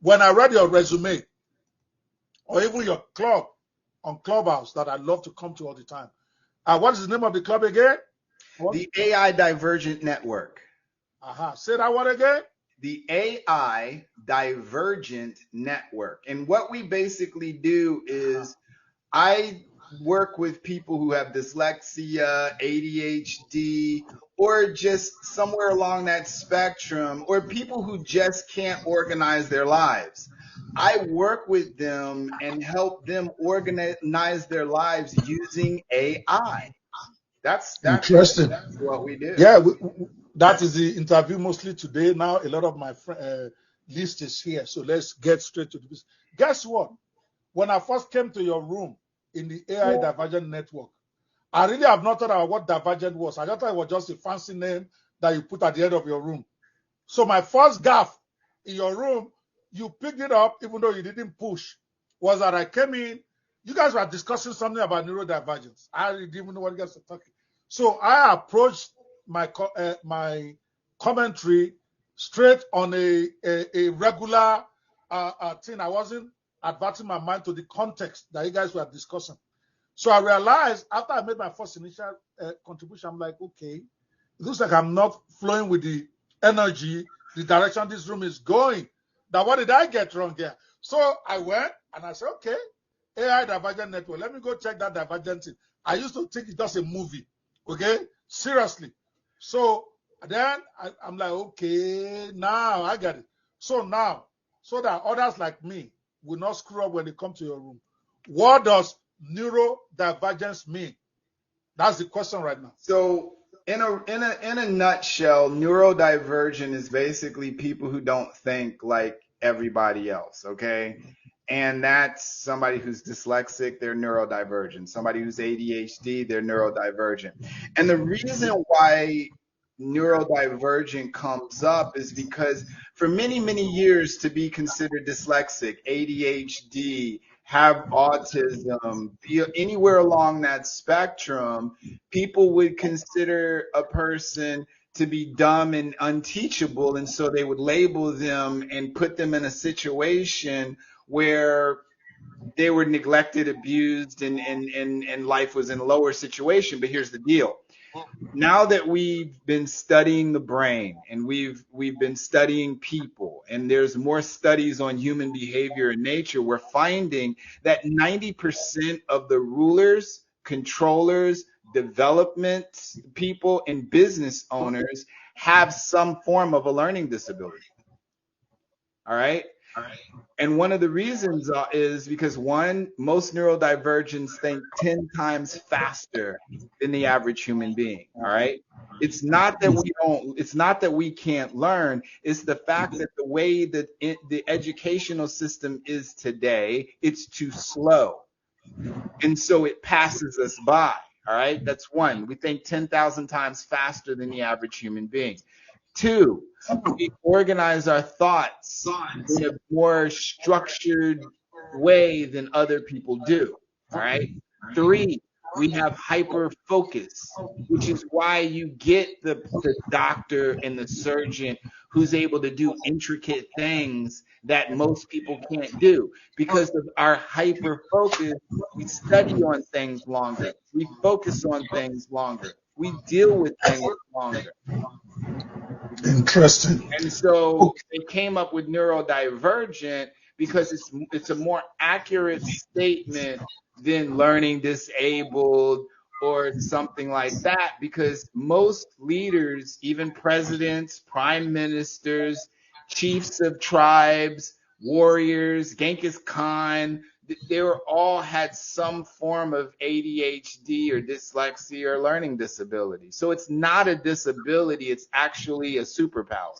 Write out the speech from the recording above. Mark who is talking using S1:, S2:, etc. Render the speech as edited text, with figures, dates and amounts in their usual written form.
S1: when I read your resume, or even your club on Clubhouse that I love to come to all the time. What is the name of the club again?
S2: The AI Divergent Network.
S1: Say that one again.
S2: The AI Divergent Network. And what we basically do is I work with people who have dyslexia, ADHD, or just somewhere along that spectrum, or people who just can't organize their lives. I work with them and help them organize their lives using AI. That's
S1: interesting.
S2: That's what we do.
S1: Yeah, that is the interview mostly today. Now a lot of my list is here, so let's get straight to the business. Guess what? When I first came to your room in the AI Divergent Network, I really have not thought about what Divergent was. I just thought it was just a fancy name that you put at the end of your room. So my first gaffe in your room, you picked it up even though you didn't push, was that I came in, you guys were discussing something about neurodivergence. I didn't even know what you guys were talking. So I approached my commentary straight on a regular thing. I wasn't adverting my mind to the context that you guys were discussing. So I realized after I made my first initial contribution, I'm like, okay, it looks like I'm not flowing with the energy, the direction this room is going. Now, what did I get wrong here? So I went and I said, okay, AI Divergent Network. Let me go check that Divergent thing. I used to think it's just a movie. Okay? Seriously. So then I'm like, okay, now I get it. So now, so that others like me will not screw up when they come to your room, what does neurodivergence mean? That's the question right now.
S2: So in a nutshell, neurodivergent is basically people who don't think like everybody else, okay? And that's somebody who's dyslexic, they're neurodivergent. Somebody who's ADHD, they're neurodivergent. And the reason why neurodivergent comes up is because for many, many years to be considered dyslexic, ADHD, have autism, anywhere along that spectrum, people would consider a person to be dumb and unteachable, and so they would label them and put them in a situation where they were neglected, abused, and life was in a lower situation. But here's the deal. Now that we've been studying the brain and we've been studying people, and there's more studies on human behavior and nature, we're finding that 90% of the rulers, controllers, development people, and business owners have some form of a learning disability. All right? And one of the reasons is because, one, most neurodivergents think 10 times faster than the average human being. All right. It's not that we can't learn. It's the fact that the way that the educational system is today, it's too slow. And so it passes us by. All right. That's one. We think 10,000 times faster than the average human being. Two, we organize our thoughts in a more structured way than other people do. All right. Three, we have hyper focus, which is why you get the doctor and the surgeon who's able to do intricate things that most people can't do. Because of our hyper focus, we study on things longer. We focus on things longer. We deal with things longer.
S1: Interesting.
S2: And so they came up with neurodivergent because it's a more accurate statement than learning disabled or something like that, because most leaders, even presidents, prime ministers, chiefs of tribes, warriors, Genghis Khan, they were all had some form of ADHD or dyslexia or learning disability. So it's not a disability, it's actually a superpower.